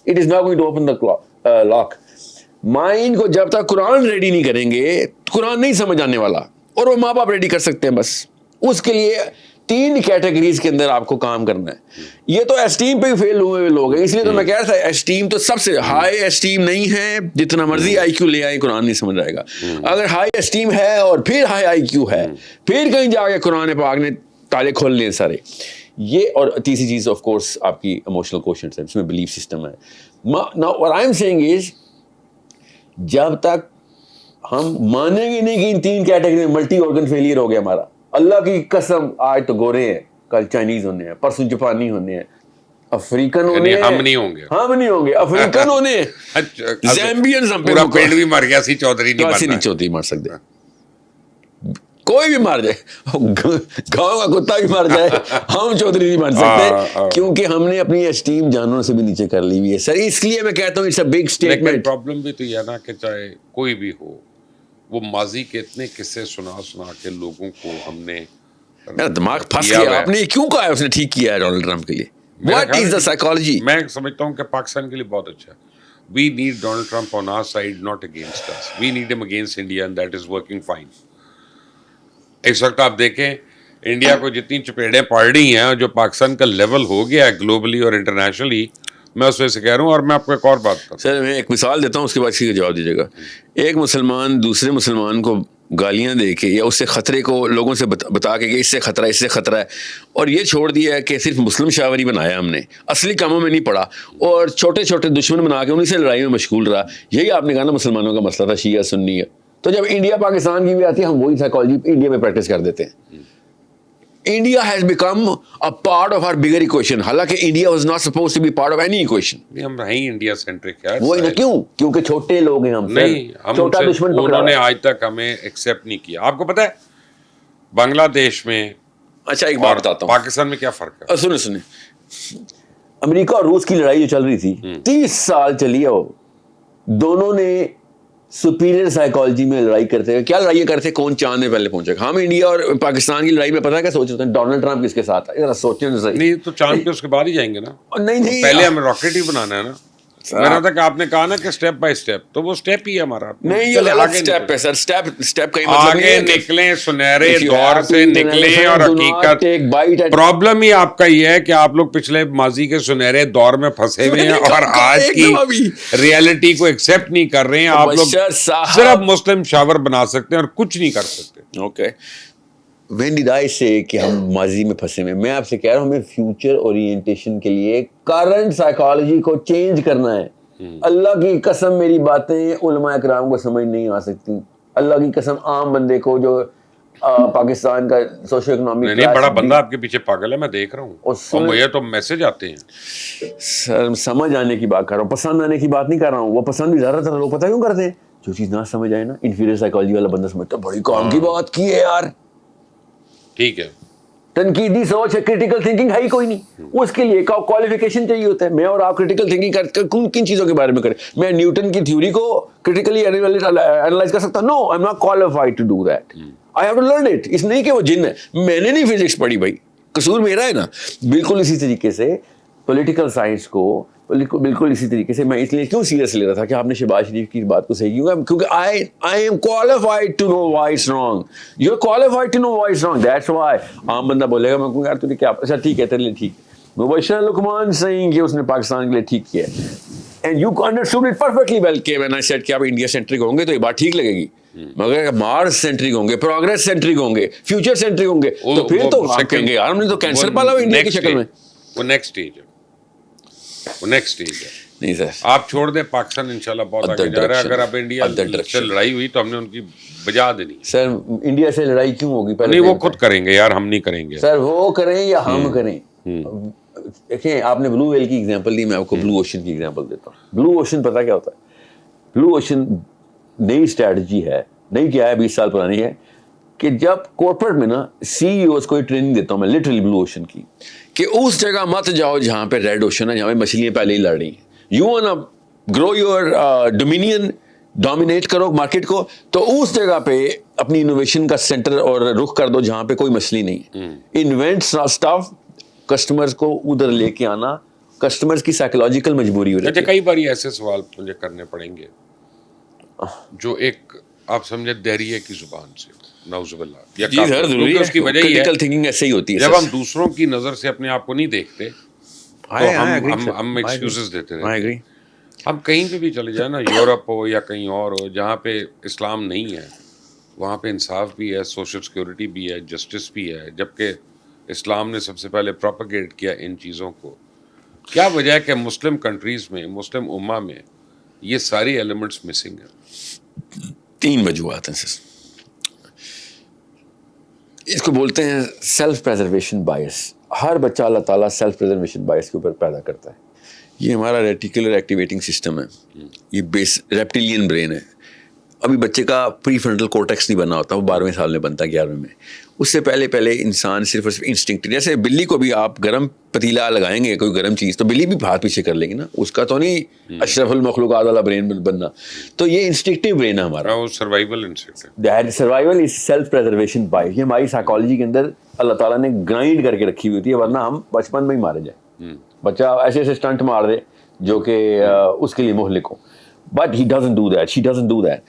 B: it is not going to open the lock. Mind کو جب تک قرآن ریڈی نہیں کریں گے, قرآن نہیں سمجھ آنے والا, اور وہ ماں باپ ریڈی کر سکتے ہیں بس. اس کے لیے 3 کیٹیگریز کے اندر آپ کو کام کرنا ہے. یہ تو اسٹیم پہ فیل ہوئے لوگ ہیں, اس لیے تو میں کہہ رہا تھا اسٹیم تو سب سے ہائی اسٹیم نہیں ہے. جتنا مرضی آئی کیو لے آئیں, قرآن نہیں سمجھ آئے گا. اگر ہائی اسٹیم ہے اور پھر ہائی آئی کیو ہے, پھر کہیں جا کے قرآن پاک نے تالے کھول لیے سارے. یہ, اور تیسری چیز آف کورس آپ کی ایموشنل کوشنٹس ہے, اس میں بلیف سسٹم ہے. Now what I'm saying is, جب تک ہم مانیں گے نہیں کہ ان 3 کیٹیگری میں ملٹی آرگن فیلئر ہو گیا ہمارا, اللہ کی قسم, آج تو گورے ہیں, کل چائنیز ہونے ہیں, پرسوں جاپانی ہونے ہیں, افریقن ہونے ہیں,
A: ہم نہیں ہوں گے,
B: افریقن ہونے ہیں, زیمبینز, ہم
A: پورا پیڑ بھی مر گیا, سی چودھری
B: نہیں مر سکتے. کوئی بھی مر جائے, گاؤں کا کتا بھی مر جائے, ہم چودھری نہیں بن سکتے, کیونکہ ہم نے اپنی اسٹیم جانوروں سے بھی نیچے کر لی ہوئی ہے سر. اس لیے میں کہتا ہوں it's a big statement.
A: Problem بھی تو یہ ہے نا کہ چاہے کوئی بھی ہو, وہ ماضی کے اتنے قصے سنا کے لوگوں کو ہم نے,
B: میرا دماغ پھنس گیا. آپ نے کیوں کہا ہے اس نے ٹھیک کیا ہے ڈونلڈ ٹرمپ کے لیے؟ What is the psychology?
A: میں سمجھتا ہوں کہ پاکستان کے لیے بہت اچھا ہے. We need Donald Trump on our side, not against us. We need him against India, and that is working fine. اس وقت آپ دیکھیں انڈیا کو جتنی چپیڑیں پڑ رہی ہیں, جو پاکستان کا لیول ہو گیا ہے گلوبلی اور انٹرنیشنلی, میں اس وجہ سے کہہ رہا ہوں. اور میں آپ کو ایک اور بات کرتا ہوں
B: سر, میں ایک مثال دیتا ہوں, اس کے بعد اسی کا جواب دیجیے گا. ایک مسلمان دوسرے مسلمان کو گالیاں دے کے یا اس سے خطرے کو لوگوں سے بتا کے کہ اس سے خطرہ ہے, اس سے خطرہ ہے, اور یہ چھوڑ دیا ہے کہ صرف مسلم شاوری بنایا ہم نے, اصلی کاموں میں نہیں پڑا, اور چھوٹے چھوٹے دشمن بنا کے انہیں سے لڑائی میں مشغول رہا. یہی آپ نے کہا نا مسلمانوں کا مسئلہ تھا, شیعہ سنی ہے. تو جب انڈیا پاکستان کی بھی آتی ہے, ہم وہی سائیکالوجی انڈیا میں پریکٹس کر دیتے ہیں. India has become a part of our bigger equation, حالانکہ India was not suppose to be part of any equation.
A: ہم ہیں انڈیا سینٹرک یار.
B: وہی نا, کیوں؟ کیونکہ چھوٹے لوگ ہیں ہم.
A: نہیں, چھوٹا دشمن انہوں نے آج تک ہمیں ایکسیپٹ نہیں کیا. آپ کو پتا ہے بنگلہ دیش میں,
B: اچھا ایک بات بتاتا ہوں,
A: پاکستان میں کیا فرق ہے.
B: سنیں, امریکہ اور روس کی لڑائی جو چل رہی تھی 30 سال چلی ہے, وہ دونوں نے سپیریئر سائیکالوجی میں لڑائی کرتے ہیں. کیا لڑائی کرتے, کون چاند میں پہلے پہنچے گا. ہم انڈیا اور پاکستان کی لڑائی میں پتا کیا سوچ رہے ہیں, ڈونلڈ ٹرمپ کس کے ساتھ ہے, ذرا سوچیں.
A: نہیں تو چاند پہ اس کے بعد ہی جائیں گے نا.
B: نہیں,
A: پہلے ہمیں راکٹ ہی بنانا ہے نا. میں نے کہ آپ نے کہا نا کہ سٹیپ بائی سٹیپ، تو وہ سٹیپ ہی ہے ہمارا.
B: نہیں، یہ الگ سٹیپ ہے سر. سٹیپ کا مطلب
A: آگے نکلیں، سنہرے دور سے نکلیں. اور حقیقت پرابلم ہی آپ کا یہ ہے کہ آپ لوگ پچھلے ماضی کے سنہرے دور میں پھنسے ہوئے ہیں اور آج کی ریئلٹی کو ایکسیپٹ نہیں کر رہے ہیں. آپ لوگ صرف مسلم شاور بنا سکتے ہیں اور کچھ نہیں کر سکتے.
B: Okay, when did I say کہ ہم ماضی میں پھنسے ہوئے؟ میں آپ سے کہہ رہا ہوں ہمیں فیوچر اورینٹیشن کے لیے کرنٹ سائیکالوجی کو چینج کرنا ہے. اللہ کی قسم میری باتیں علماء اکرام کو سمجھ نہیں آ سکتی. اللہ کی قسم عام بندے کو جو پاکستان کا سوشو اکنامک
A: نہیں، بڑا بندہ آپ کے پیچھے پاگل ہے، میں دیکھ رہا ہوں اور مجھے تو میسج آتے ہیں.
B: سر سمجھ آنے کی بات کر رہا ہوں، پسند آنے کی بات نہیں کر رہا ہوں. وہ پسند بھی زیادہ تر لوگ پتہ کیوں کرتے ہیں؟ جو چیز نہ سمجھ آئے نا، انفیریئر سائیکالوجی والا بندہ سمجھتا ہے بڑی کام کی بات کی ہے یار.
A: ٹھیک ہے،
B: تنقیدی سوچ ہے، کریٹیکل تھنکنگ ہے ہی کوئی نہیں. اس کے لیے کوالیفیکیشن چاہیے ہوتا ہے. میں اور آپ کریٹیکل تھنکنگ کن چیزوں کے بارے میں کریں؟ میں نیوٹن کی تھیوری کو کریٹیکلی اینالائز کر سکتا ہوں؟ No, I am not qualified to do that. I have to learn it. اس نہیں کہ وہ جن ہے، میں نے نہیں فزکس پڑھی بھائی، قصور میرا ہے نا. بالکل اسی طریقے سے پولیٹیکل سائنس کو بالکل اسی طریقے سے میں اس لیے کیوں سیریس لے رہا تھا کہ آپ نے شہباز شریف کی بات کو صحیح کیوں، کیونکہ I am qualified to know why it's wrong. You're qualified to know why it's wrong. That's why. عام بندہ بولے گا میں کہوں یار تجھے کیا، اچھا ٹھیک ہے تیرے لیے ٹھیک ہے. مبشر لقمان saying کہ اس نے پاکستان کے لیے ٹھیک کیا ہے. And you understood it perfectly well کہ when I said کہ آپ انڈیا سینٹرک ہوں گے تو یہ بات ٹھیک لگے گی، مگر مارس سینٹرک ہوں گے، پروگریس سینٹرک ہوں گے، فیوچر سینٹرک ہوں گے، تو پھر تو آپ کہیں گے یار ہم نے تو کینسر پالا ہوا انڈیا کی شکل میں.
A: وہ نیکسٹ اسٹیج ہے، وہ نیکسٹ اسٹیج ہے.
B: نہیں سر،
A: آپ چھوڑ دیں، پاکستان انشاءاللہ بہت آگے جا رہا ہے. اگر اب انڈیا سے لڑائی ہوئی تو ہم نے ان کی بجا دینی.
B: سر انڈیا سے لڑائی کیوں ہوگی؟ پہلے
A: نہیں، وہ خود کریں گے یار، ہم نہیں کریں گے.
B: سر وہ کریں یا ہم کریں. دیکھیں آپ نے بلو ویل کی ایگزامپل دی، میں آپ کو بلو اوشن کی ایگزامپل دیتا ہوں. بلو اوشن پتہ کیا ہوتا ہے؟ بلو اوشن نئی اسٹریٹجی ہے، نہیں کیا ہے 20 سال پرانی ہے، کہ جب کارپوریٹ میں نا سی ای اوز کو ٹریننگ دیتا ہوں میں لٹرلی بلو اوشن کی، کہ اس جگہ مت جاؤ جہاں پہ ریڈ اوشن ہے، جہاں پہ مچھلیاں پہلے ہی لڑ رہی ہیں. You wanna grow your dominion, dominate کرو مارکیٹ کو، تو اس جگہ پہ اپنی انوویشن کا سینٹر اور رخ کر دو جہاں پہ کوئی مچھلی نہیں. انوینٹ اسٹف، کسٹمرز کو ادھر لے کے آنا، کسٹمرز کی سائیکولوجیکل مجبوری ہو رہی ہے.
A: کئی بار ایسے سوال مجھے کرنے پڑیں گے جو ایک آپ سمجھے دہریے کی زبان سے، نعوذ باللہ.
B: جی سر ضروری ہے،
A: اس کی وجہ یہ
B: کریٹیکل تھنکنگ ایسے ہی ہوتی ہے.
A: جب ہم دوسروں کی نظر سے اپنے آپ کو نہیں دیکھتے تو ہم ایکسکیوزز دیتے رہتے ہیں. ہم کہیں پہ بھی چلے جائیں نا، یورپ ہو یا کہیں اور ہو، جہاں پہ اسلام نہیں ہے وہاں پہ انصاف بھی ہے، سوشل سیکورٹی بھی ہے، جسٹس بھی ہے، جبکہ اسلام نے سب سے پہلے پروپیگیٹ کیا ان چیزوں کو. کیا وجہ ہے کہ مسلم کنٹریز میں، مسلم امہ میں یہ ساری ایلیمنٹس مسنگ ہیں؟
B: 3 وجوہات ہیں سر. اس کو بولتے ہیں سیلف پریزرویشن بائس. ہر بچہ اللہ تعالیٰ سیلف پریزرویشن بائس کے اوپر پیدا کرتا ہے. یہ ہمارا ریٹیکولر ایکٹیویٹنگ سسٹم ہے، یہ بیس ریپٹیلین برین ہے. ابھی بچے کا پری فرنٹل کورٹیکس نہیں بنا ہوتا، وہ 12ویں سال میں بنتا ہے، 11ویں میں. اس سے پہلے انسان صرف اور صرف انسٹنکٹ، جیسے بلی کو بھی آپ گرم پتیلا لگائیں گے کوئی گرم چیز تو بلی بھی ہاتھ پیچھے کر لے گی نا، اس کا تو نہیں اشرف المخلوقات والا برین بننا. تو یہ انسٹنکٹیو برین ہے ہمارا،
A: وہ سروائیول انسٹنکٹ ہے.
B: That survival is self preservation bias. یہ ہماری سائیکالوجی کے اندر اللہ تعالیٰ نے گرائنڈ کر کے رکھی ہوئی ہوتی ہے، ورنہ ہم بچپن میں ہی مارے جائیں. بچہ ایسے ایسے اسٹنٹ مار دے جو کہ اس کے لیے مہلک ہو، but he doesn't do that, she doesn't do that.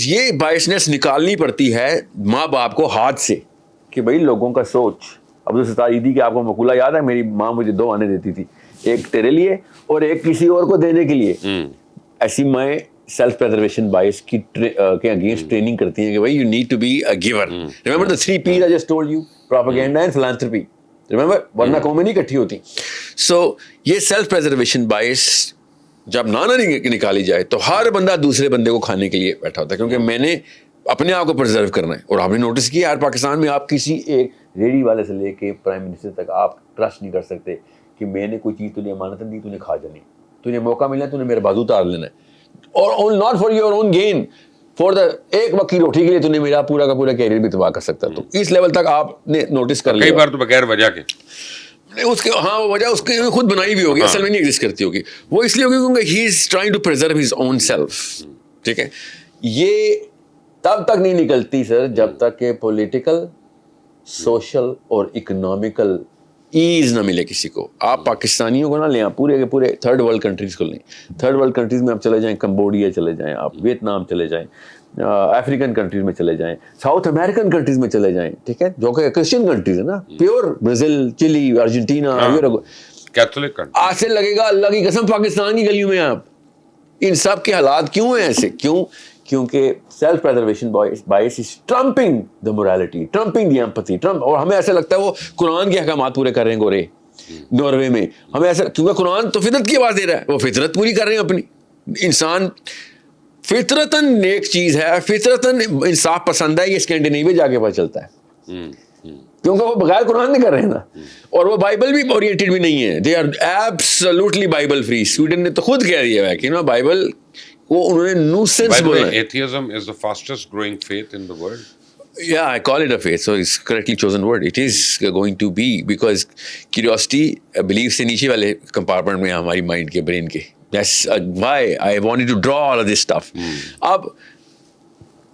B: یہ بائسنس نکالنی پڑتی ہے ماں باپ کو ہاتھ سے، کہ بھائی لوگوں کا سوچ. عبدالستار عیدی کی آپ کو مقولہ یاد ہے؟ میری ماں مجھے 2 آنے دیتی تھی، ایک تیرے لیے اور ایک کسی اور کو دینے کے لیے. ایسی میں سیلف پریزرویشن بائس کے اگینسٹ ٹریننگ کرتی ہیں کہ بھائی you need to be a giver. Remember the 3 P's I just told you, propaganda and philanthropy. Remember, ورنہ قومیں نہیں اکٹھی ہوتی. سو یہ سیلف پریزرویشن بائس جب نہ نکالی جائے تو ہر بندہ دوسرے بندے کو کھانے کے لیے بیٹھا ہوتا ہے، کیونکہ میں نے اپنے آپ کو پرزرو کرنا ہے. اور آپ نے نوٹس کیا یار پاکستان میں آپ کسی ایک ریڈی والے سے لے کے پرائم منسٹر تک آپ ٹرسٹ نہیں کر سکتے کہ میں نے کوئی چیز تجھے امانت دی، تجھے کھا جانی، تجھے موقع ملا تجھے میرے بازو اتار لینا ہے، اور not for your own gain, for the ایک وقت کی روٹی کے لیے تجھے میرا پورا کا پورا کیریئر بھی تباہ کر سکتا. تو اس لیول تک آپ نے نوٹس کر لیا.
A: کئی بار تو بغیر وجہ کے
B: اس کے وہ وجہ اس کی خود بنائی بھی ہوگی، اصل میں نہیں ایگزسٹ کرتی ہوگی. وہ اس لیے ہوگی کیونکہ he is trying to preserve his own self. ٹھیک ہے، یہ تب تک نہیں نکلتی سر جب تک کہ پولیٹیکل، سوشل اور اکنامیکل ایز نہ ملے کسی کو. آپ پاکستانیوں کو نہ لیں, آپ پورے کے پورے تھرڈ ورلڈ کنٹریز کو لیں. تھرڈ ورلڈ کنٹریز میں آپ چلے جائیں, کمبوڈیا چلے جائیں, آپ ویتنام چلے جائیں, افریقن کنٹریز میں چلے جائیں, ساؤتھ امریکن کنٹریز میں چلے جائیں, ٹھیک ہے, جو کہ کرسچین کنٹریز ہے نا, پیور برازیل, چلی, ارجنٹینا,
A: کیتھولک کنٹری.
B: آج سے لگے گا اللہ کی قسم پاکستان کی گلیوں میں آپ. ان سب کے حالات کیوں ہیں ایسے؟ کیوں؟ کیونکہ سیلف پریزرویشن باعث از ٹرمپنگ دا morality, ٹرمپنگ دی ایمپتھی, اور ہمیں ایسا لگتا ہے وہ قرآن کے احکامات پورے کر رہے ہیں گورے ناروے میں. ہمیں ایسا, کیونکہ قرآن تو فطرت کی آواز دے رہا ہے, وہ فطرت پوری کر رہے ہیں اپنی. انسان فطرتاً نیک چیز ہے, فطرتاً انصاف پسند ہے, یہ اسکینڈینیویا جا کے پتہ چلتا ہے, کیونکہ وہ بغیر قرآن نہیں کر رہے ہیں نا, اور وہ بائبل بھی اورینٹڈ بھی نہیں ہے. They are absolutely bible free. Sweden نے تو خود کہہ دیا ہے کہ نا بائبل وہ انہوں نے نوسنس بولا ہے.
A: Atheism is the fastest growing faith in the world.
B: Yeah, I call it a faith, so it's correctly chosen word. It is going to be, because curiosity, belief سے نیچے والے compartment میں ہماری mind کے, brain کے. That's why I wanted to draw all of this stuff. اب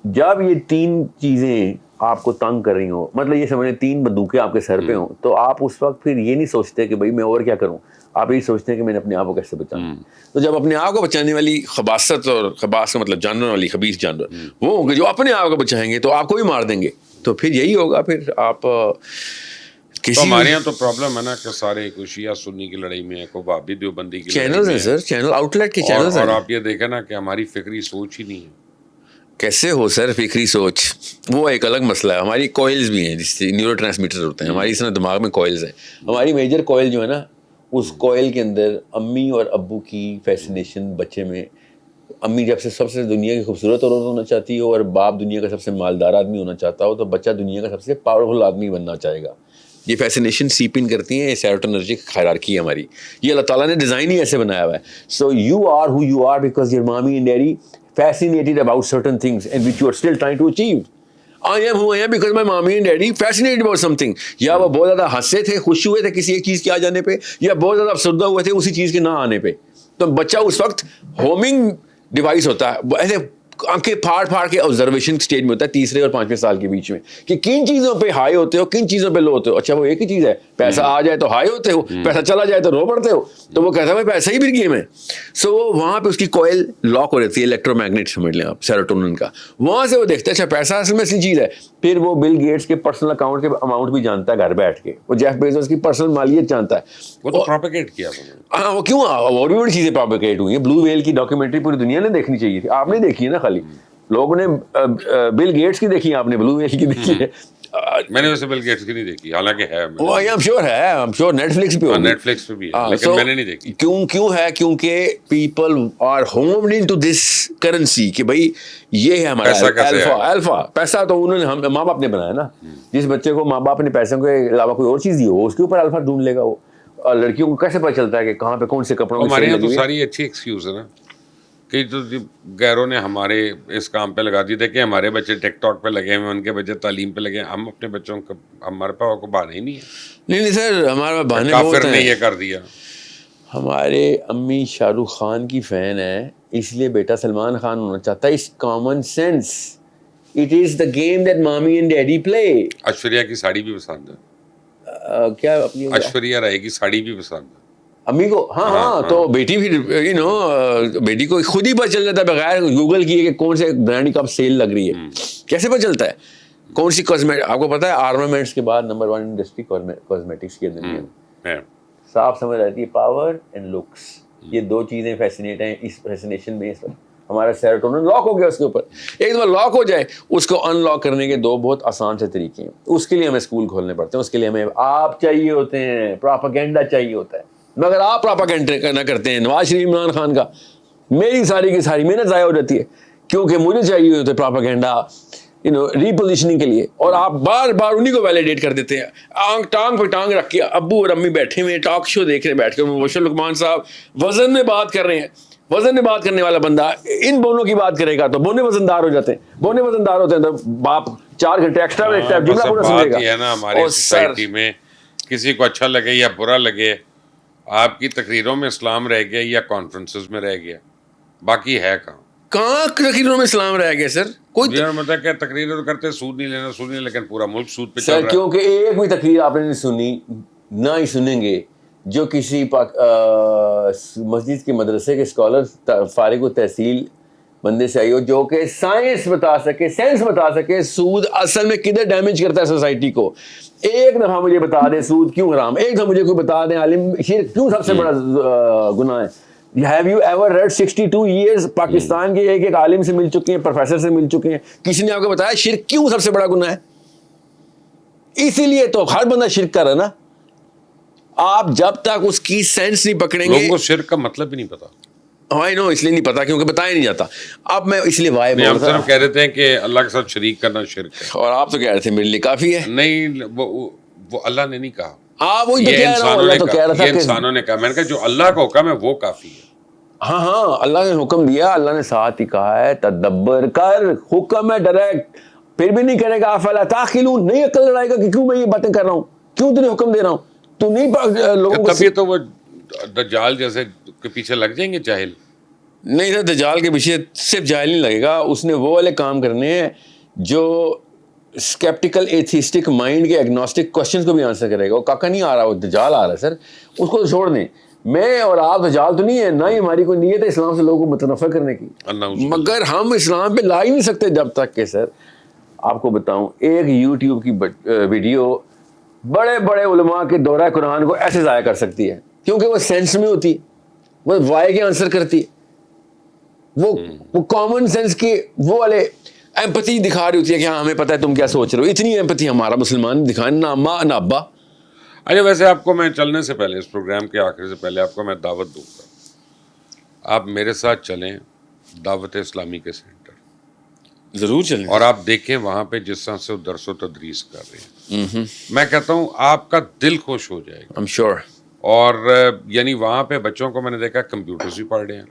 B: جب یہ تین چیزیں آپ کو تنگ کر رہی ہوں, مطلب یہ سمجھیں تین بندوقیں آپ کے سر پہ ہوں, تو آپ اس وقت پھر یہ نہیں سوچتے کہ بھائی میں اور کیا کروں, آپ یہی سوچتے ہیں کہ میں نے اپنے آپ کو کیسے بچانا. تو جب اپنے آپ کو بچانے والی خباثت, اور خباث کا مطلب جانور والی خبیث جانور, وہ ہوں گے جو اپنے آپ کو بچائیں گے تو آپ کو بھی مار دیں گے. تو پھر یہی ہوگا, پھر آپ
A: تو ہمارے یہاں تو پرابلم ہے نا کہ سارے کوئی شیعہ سنی کی لڑائی میں ہے, کوئی بھابی دیوبندی کی لڑائی میں ہے.
B: چینلز ہیں سر, چینل آؤٹ لیٹ کے چینلز ہیں.
A: اور آپ یہ دیکھیں نا کہ ہماری فکری سوچ ہی نہیں ہے.
B: کیسے ہو سر فکری سوچ؟ وہ ایک الگ مسئلہ ہے. ہماری کوئلز بھی ہیں جس سے نیورو ٹرانسمیٹر ہوتے ہیں, ہماری اس طرح دماغ میں کوئلز ہیں. ہماری میجر کوئل جو ہے نا, اس کوئل کے اندر امی اور ابو کی فیسنیشن بچے میں, امی جب سے سب سے دنیا کی خوبصورت عورت ہونا چاہتی ہو اور باپ دنیا کا سب سے مالدار آدمی ہونا چاہتا ہو, تو بچہ دنیا کا سب سے پاورفل آدمی بننا چاہے گا. یہ فیسنیشن سیپ ان کرتی ہیں, یہ سیروٹونرجک ہائرارکی ہے ہماری. یہ اللہ تعالیٰ نے ڈیزائن ہی ایسے بنایا ہوا ہے. So you are who you are because your mummy and daddy fascinated about certain things and which you are still trying to achieve. I am who I am because my mommy and daddy fascinated about something. یا وہ بہت زیادہ ہنسے تھے, خوش ہوئے تھے کسی ایک چیز کے آ جانے پہ, یا بہت زیادہ افسردہ ہوئے تھے اسی چیز کے نہ آنے پہ. تو بچہ اس وقت ہومنگ ڈیوائس ہوتا ہے, ایسے آنکھیں پھاڑ پھاڑ کے آبزرویشن اسٹیج میں ہوتا ہے, 3 اور 5 سال کے بیچ میں, کہ کن چیزوں پہ ہائی ہوتے ہو, کن چیزوں پہ لو ہوتے ہو. اچھا وہ ایک ہی چیز ہے, پیسہ آ جائے تو ہائی ہوتے ہو, پیسہ چلا جائے تو رو پڑتے ہو. تو وہ کہتا ہے پیسہ ہی بھی گیم ہے. سو وہاں پہ اس کی کوئل لاک ہو رہتی ہے, الیکٹرو میگنیٹ سمجھ لیں آپ, سیروٹونن کا. وہاں سے وہ دیکھتا ہے اچھا پیسہ اصل میں اصلی چیز ہے. پھر وہ بل گیٹس کے پرسنل اکاؤنٹ کے اماؤنٹ بھی جانتا ہے گھر بیٹھ کے, وہ جیف بیزوس کی پرسنل مالیت جانتا ہے.
A: وہ تو پروپیگیٹ کیا
B: ہاں, وہ کیوں اور بھی بڑی چیزیں پروپیگیٹ ہوئی ہیں. بلو ویل کی ڈاکیومنٹری پوری دنیا نے دیکھنی چاہیے تھی, آپ نے دیکھی ہے نا, خالی لوگوں نے بل گیٹس کی دیکھی, آپ نے بلو ویل کی دیکھی ہے.
A: میں نے ویسے بل گیٹس کی نہیں دیکھی, حالانکہ ہے,
B: وہ آئی ایم شیور ہے, I am sure Netflix پہ ہوگی,
A: نیٹ فلکس پہ بھی ہے, لیکن میں نے نہیں دیکھی.
B: کیوں ہے؟ کیونکہ people are homed into this currency کہ بھائی یہ ہے ہمارا الفا. پیسہ تو انہوں نے ماں باپ نے بنایا نا. جس بچے کو ماں باپ نے پیسوں کے علاوہ کوئی اور چیز دی ہو, اس کے اوپر الفا ڈھونڈ لے گا وہ. اور لڑکیوں کو کیسے پتہ چلتا ہے کہ کہاں پہ کون سے کپڑوں میں.
A: ہمارے یہاں تو ساری اچھی ایکسکیوز ہے نا, کہ جو غیروں نے ہمارے اس کام پہ لگا دی تھے کہ ہمارے بچے ٹک ٹاک پہ لگے ہوئے, ان کے بچے تعلیم پہ لگے. ہم اپنے بچوں کو, ہمارے پاس کو بہانے ہی نہیں ہے.
B: نہیں سر, ہمارے بہانے
A: کافر نے یہ کر دیا.
B: ہمارے امی شاہ رخ خان کی فین ہے, اس لیے بیٹا سلمان خان ہونا چاہتا ہے. It's common sense, it is the game that mummy and daddy play.
A: Aishwarya کی ساڑی بھی پسند ہے.
B: کیا اپنی
A: ایشوریا رائے کی ساڑی بھی پسند ہے
B: امی کو. ہاں تو بیٹی بھی بیٹی کو خود ہی پتہ چل جاتا ہے بغیر گوگل کیے کہ کون سے برانڈ کی اب سیل لگ رہی ہے. کیسے پتہ چلتا ہے کون سی کاسمیٹک؟ آپ کو پتا ہے آرمامنٹس کے بعد نمبر 1 انڈسٹری کاسمیٹکس کی دنیا میں. صاف سمجھ آتی ہے, پاور اینڈ لکس, یہ 2 چیزیں فیسنیٹ ہیں. اس فیسنیشن میں ہمارا سیروٹونن لاک ہو گیا اس کے اوپر. ایک دفعہ لاک ہو جائے, اس کو ان لاک کرنے کے 2 بہت آسان سے طریقے ہیں. اس کے لیے ہمیں اسکول کھولنے پڑتے ہیں, اس کے لیے ہمیں آپ چاہیے ہوتے ہیں, پراپاگینڈا چاہیے ہوتا ہے. مگر آپ پراپاگینڈا نہ کرتے ہیں نواز شریف عمران خان کا, میری ساری کی ساری محنت ضائع ہو جاتی ہے, کیونکہ مجھے چاہیے ہوتے پراپاگینڈا ریپوزیشننگ کے لیے, اور آپ بار بار انہیں کو ویلیڈیٹ کر دیتے ہیں. ٹانگ پہ ٹانگ رکھ کے ابو اور امی بیٹھے ہوئے ٹاک شو دیکھ رہے ہیں بیٹھ کے, مبشر لقمان صاحب وزن میں بات کر رہے ہیں. وزن میں بات کرنے والا بندہ ان بونوں کی بات کرے گا تو بونے وزندار ہو جاتے ہیں, بونے وزندار ہوتے ہیں تو باپ 4 گھنٹے ایکسٹرا دیکھتا ہے, جملہ پورا سمجھے گا.
A: یہ ہے نا ہماری سوسائٹی میں کسی کو اچھا لگے یا برا لگے, آپ کی تقریروں میں اسلام رہ گیا یا کانفرنسز میں رہ گیا, باقی ہے کہاں تقریروں
B: میں اسلام رہ گیا سر؟ کوئی
A: مطلب کہ تقریر تو کرتے سود نہیں لینا, لیکن پورا ملک سود پہ چل
B: رہا ہے.
A: سر
B: کیونکہ ایک بھی تقریر آپ نے نہیں سنی نہ ہی سنیں گے جو کسی مسجد کے مدرسے کے اسکالر فارغ التحصیل بندے سے آئی ہو جو کہ سائنس بتا سکے, سینس بتا سکے سود اصل میں کدھر ڈیمیج کرتا ہے سوسائٹی کو. ایک دفعہ مجھے بتا دیں سود کیوں حرام, ایک دفعہ مجھے کوئی بتا دیں عالم شرک کیوں سب سے بڑا گناہ ہے. Have you ever read 62 years Pakistan کے ایک عالم سے مل چکے ہیں, پروفیسر سے مل چکے ہیں, کسی نے آپ کو بتایا شرک کیوں سب سے بڑا گناہ ہے؟ اسی لیے تو ہر بندہ شرک کر رہا ہے نا. آپ جب تک اس کی سینس نہیں پکڑیں گے,
A: لوگوں کو شرک کا مطلب بھی نہیں پتا.
B: I know, اس لیے نہیں پتا کیونکہ بتایا نہیں جاتا. اب میں اس لیے وائے
A: ہم صرف کہہ رہے تھے کہ اللہ کے ساتھ شریک کرنا شرک ہے,
B: اور آپ تو کہہ رہے تھے میرے لیے کافی ہے.
A: نہیں وہ اللہ نے نہیں کہا,
B: وہی تو کہہ رہا ہوں, اللہ تو کہہ رہا تھا
A: یہ انسانوں نے کہا. میں نے کہا جو اللہ کا حکم ہے وہ کافی ہے.
B: ہاں اللہ نے حکم دیا, اللہ نے ساتھ ہی کہا ہے تدبر کر, حکم ہے ڈائریکٹ. پھر بھی نہیں کرے گا افلا تعقلون, نہیں عقل لڑائے گا کہ کیوں میں یہ باتیں کر رہا ہوں, کیوں تجھے حکم دے رہا ہوں, تو نہیں لوگوں کو.
A: تب تو وہ دجال جیسے کے پیچھے لگ جائیں گے جاہل.
B: نہیں سر, دجال کے پیچھے صرف جاہل نہیں لگے گا, اس نے وہ والے کام کرنے ہیں جو اسکیپٹیکل ایتھیسٹک مائنڈ کے ایگنوسٹک کوشچنس کو بھی آنسر کرے گا. وہ کاکا نہیں آ رہا, وہ دجال آ رہا ہے سر, اس کو چھوڑ دیں. میں اور آپ دجال تو نہیں ہے, نہ ہی ہماری کوئی نیت ہے اسلام سے لوگوں کو متنفر کرنے کی, مگر ہم اسلام پہ لا ہی نہیں سکتے جب تک کہ سر آپ کو بتاؤں ایک یوٹیوب کی ویڈیو بڑے بڑے علماء کے دورہ قرآن کو ایسے ضائع کر سکتی ہے, کیونکہ وہ سینس میں ہوتی ہے, وہ وائے کے آنسر کرتی ہے, وہ کامن سینس کی وہ والے ایمپتھی دکھا رہی ہوتی ہے کہ ہاں ہمیں پتہ ہے تم کیا سوچ رہے ہو. اتنی ایمپتھی ہمارا مسلمان دکھائے, نہ اماں نہ ابا.
A: اچھا ویسے آپ کو میں چلنے سے پہلے, اس پروگرام کے آخر سے پہلے آپ کو میں دعوت دوں گا, آپ میرے ساتھ چلیں دعوت اسلامی کے سینٹر.
B: ضرور چلیں.
A: اور آپ دیکھیں وہاں پہ جس طرح سے وہ درس و تدریس کر رہے ہیں, میں کہتا ہوں آپ کا دل خوش ہو جائے گا.
B: I'm sure.
A: اور یعنی وہاں پہ بچوں کو میں نے دیکھا کمپیوٹرز بھی پڑھ رہے ہیں,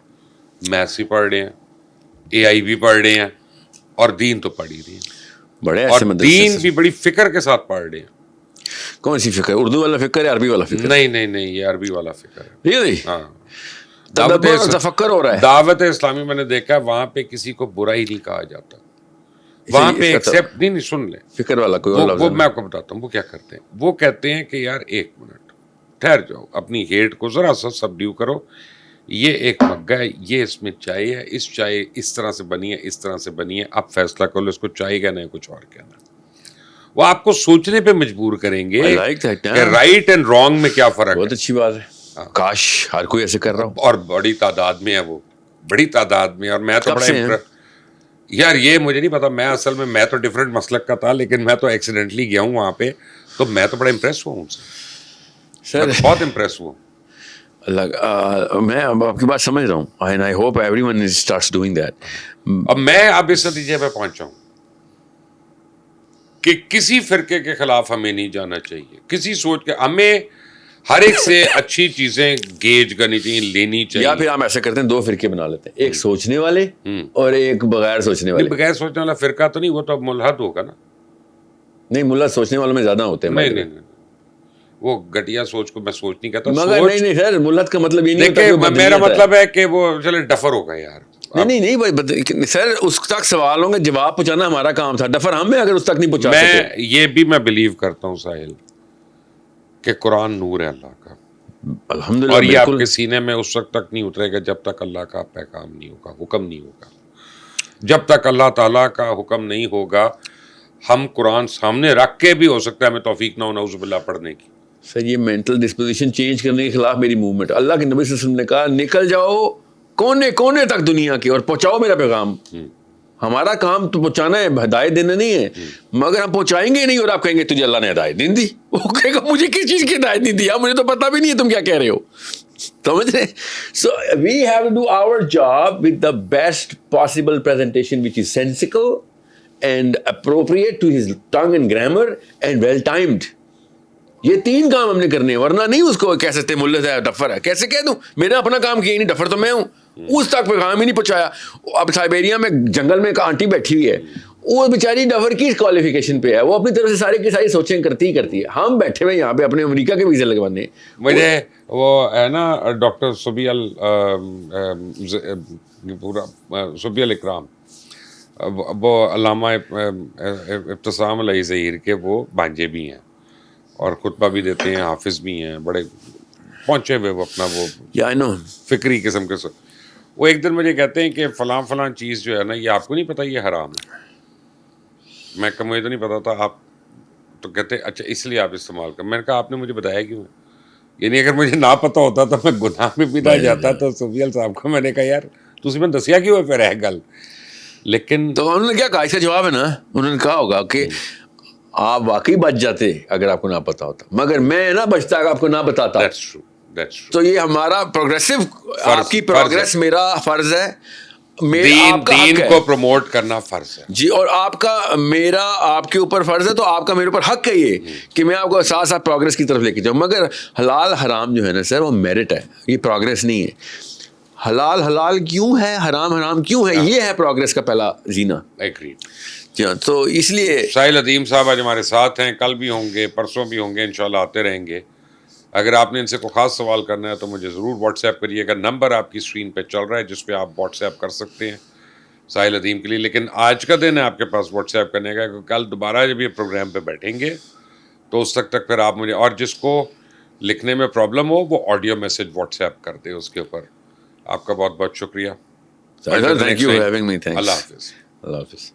A: میتھس بھی پڑھ رہے ہیں, AI بھی پڑھ رہے ہیں, اور دین تو پڑھ ہی رہے ہیں.
B: بڑے
A: اور دین بھی بڑی فکر کے ساتھ پڑھ رہے ہیں.
B: کون سی فکر, اردو والا فکر ہے عربی والا فکر؟
A: نہیں یہ عربی والا فکر ہے.
B: Really?
A: ہاں,
B: تفکر ہو رہا ہے.
A: دعوت اسلامی میں نے دیکھا وہاں پہ کسی کو برا ہی نہیں کہا جاتا. وہاں پہ ایکسیپٹ نہیں سن لیں,
B: فکر والا کوئی اور لفظ
A: وہ میں آپ کو بتاتا ہوں وہ کیا کرتے ہیں. وہ کہتے ہیں کہ یار ایک منٹ ٹھہر جاؤ, اپنی ہیٹ کو ذرا سا سبڈیو کرو, یہ ایک مگا ہے, یہ اس میں چائے ہے, اس چائے اس طرح سے بنی ہے, اس طرح سے بنی ہے, اب فیصلہ کر لو اس کو چائے کہنا ہے کچھ اور کہنا ہے. وہ آپ کو سوچنے پہ مجبور کریں گے کہ رائٹ اینڈ رانگ میں کیا فرق ہے.
B: بہت اچھی بات ہے, کاش ہر کوئی ایسے کر رہا ہو.
A: اور بڑی تعداد میں ہے وہ, بڑی تعداد میں. اور میں تو بڑا یار یہ مجھے نہیں پتا, میں اصل میں تو ڈفرینٹ مسلک کا تھا, لیکن میں تو ایکسیڈنٹلی گیا ہوں وہاں پہ, تو میں تو بڑا امپریس ہوا ہوں ان سے, میں بہت امپریس ہوا.
B: میں آپ کی بات سمجھ رہا ہوں, and I hope everyone starts doing that.
A: اب میں اب اس نتیجے پہ پہنچا ہوں کہ کسی فرقے کے خلاف ہمیں نہیں جانا چاہیے, کسی سوچ کے ہمیں ہر ایک سے اچھی چیزیں گیج کرنی چاہیے, لینی چاہیے.
B: یا پھر ہم ایسے کرتے ہیں, دو فرقے بنا لیتے ہیں, ایک سوچنے والے اور ایک بغیر سوچنے والے.
A: بغیر سوچنے والا فرقہ تو نہیں, وہ تو اب ملحد ہوگا نا.
B: نہیں, ملحد سوچنے والوں میں زیادہ ہوتے ہیں.
A: نہیں وہ گٹیا سوچ کو میں سوچ نہیں کہتا.
B: مگر نہیں سر, ملحد کا مطلب یہ نہیں
A: ہوتا, میرا مطلب ہے کہ وہ چلے ڈفر ہوگا یار.
B: نہیں سر, اس تک سوال ہوں گے, جواب پہنچانا ہمارا کام تھا. ڈفر ہم میں اگر اس تک نہیں پہنچا سکے.
A: میں یہ بھی میں بلیو کرتا ہوں ساحل کہ قرآن نور ہے اللہ کا,
B: الحمدللہ,
A: اور یہ آپ کے سینے میں اس وقت تک نہیں اترے گا جب تک اللہ کا پیغام نہیں ہوگا, حکم نہیں ہوگا. جب تک اللہ تعالیٰ کا حکم نہیں ہوگا, ہم قرآن سامنے رکھ کے بھی ہو سکتا ہے ہمیں توفیق نہ ہو نعوذ باللہ پڑھنے کی.
B: سر یہ مینٹل ڈسپوزیشن چینج کرنے کے خلاف میری موومنٹ. اللہ کے نبی صلی اللہ علیہ وسلم نے کہا نکل جاؤ کونے کونے تک دنیا کے اور پہنچاؤ میرا پیغام. ہمارا کام تو پہنچانا ہے, ہدایت دینا نہیں ہے. مگر ہم پہنچائیں گے نہیں اور آپ کہیں گے تجھے اللہ نے ہدایت دین دی. وہ کہے گا مجھے کس چیز کی ہدایت نہیں دی, مجھے تو پتہ بھی نہیں ہے تم کیا کہہ رہے ہو. سمجھ رہے. So we have to do our job with the best possible presentation which is sensical and appropriate to his tongue and grammar and well timed. یہ تین کام ہم نے کرنے ہیں, ورنہ نہیں اس کو کہہ سکتے ملت ہے ڈفر ہے. کیسے کہہ دوں, میرا اپنا کام کیا نہیں, ڈفر تو میں ہوں. اس تک پیغام ہی نہیں پہنچایا. اب سائبیریا میں جنگل میں ایک آنٹی بیٹھی ہوئی ہے, وہ بیچاری ڈفر کی کوالیفیکیشن پہ ہے, وہ اپنی طرف سے ساری کی ساری سوچیں کرتی ہے. ہم بیٹھے ہوئے یہاں پہ اپنے امریکہ کے ویزے لگوانے.
A: مجھے وہ ہے نا ڈاکٹر صبی الاکرام, وہ علامہ ابتسام علیہ ظہیر کے وہ بھانجے بھی ہیں, اور خطبہ بھی دیتے ہیں, حافظ بھی ہیں, بڑے پہنچے ہوئے وہ اپنا وہ
B: I know.
A: فکری قسم کے. وہ ایک دن مجھے کہتے ہیں کہ فلاں فلاں چیز جو ہے نا, یہ آپ کو نہیں پتہ یہ حرام ہے. میں کہا مجھے تو نہیں پتا تھا. آپ تو کہتے ہیں اچھا اس لیے آپ استعمال کر. میں نے کہا آپ نے مجھے بتایا کیوں ہے؟ یعنی اگر مجھے نہ پتہ ہوتا تو میں گناہ میں بھی نہ جاتا. تو سفیان صاحب کو میں نے کہا یار تسی میں دسیا کیوں ہے پھر ہے گل. لیکن
B: تو انہوں نے کیا کہا, اس کا جواب ہے نا, انہوں نے کہا ہوگا کہ آپ واقعی بچ جاتے اگر آپ کو نہ پتا ہوتا, مگر میں نہ بچتا اگر آپ کو نہ بتاتا.
A: that's true.
B: تو یہ ہمارا پروگریسو, آپ کی پروگریس میرا فرض ہے, آپ کا حق
A: دین
B: ہے
A: کو پروموٹ کرنا فرض ہے
B: جی, اور آپ کا میرا آپ کے اوپر فرض ہے, تو آپ کا میرے اوپر حق ہے یہ کہ میں آپ کو ساتھ ساتھ پروگریس کی طرف لے کے جاؤں. مگر حلال حرام جو ہے نا سر, وہ میرٹ ہے, یہ پروگریس نہیں ہے. حلال حلال کیوں ہے, حرام حرام کیوں ہے, یہ ہے پروگریس کا پہلا زینہ. جی ہاں, تو اس لیے
A: ساحل عظیم صاحب آج ہمارے ساتھ ہیں, کل بھی ہوں گے, پرسوں بھی ہوں گے, انشاءاللہ آتے رہیں گے. اگر آپ نے ان سے کوئی خاص سوال کرنا ہے تو مجھے ضرور واٹس ایپ کریے گا. نمبر آپ کی اسکرین پہ چل رہا ہے جس پہ آپ واٹس ایپ کر سکتے ہیں ساحل عظیم کے لیے. لیکن آج کا دن ہے آپ کے پاس واٹس ایپ کرنے کا, کیونکہ کل دوبارہ جب یہ پروگرام پہ بیٹھیں گے تو اس تک پھر آپ مجھے, اور جس کو لکھنے میں پرابلم ہو وہ آڈیو میسج واٹس ایپ کر دے اس کے اوپر. آپ کا بہت بہت شکریہ.
B: Thank you for having me.
A: اللہ حافظ.
B: اللہ حافظ.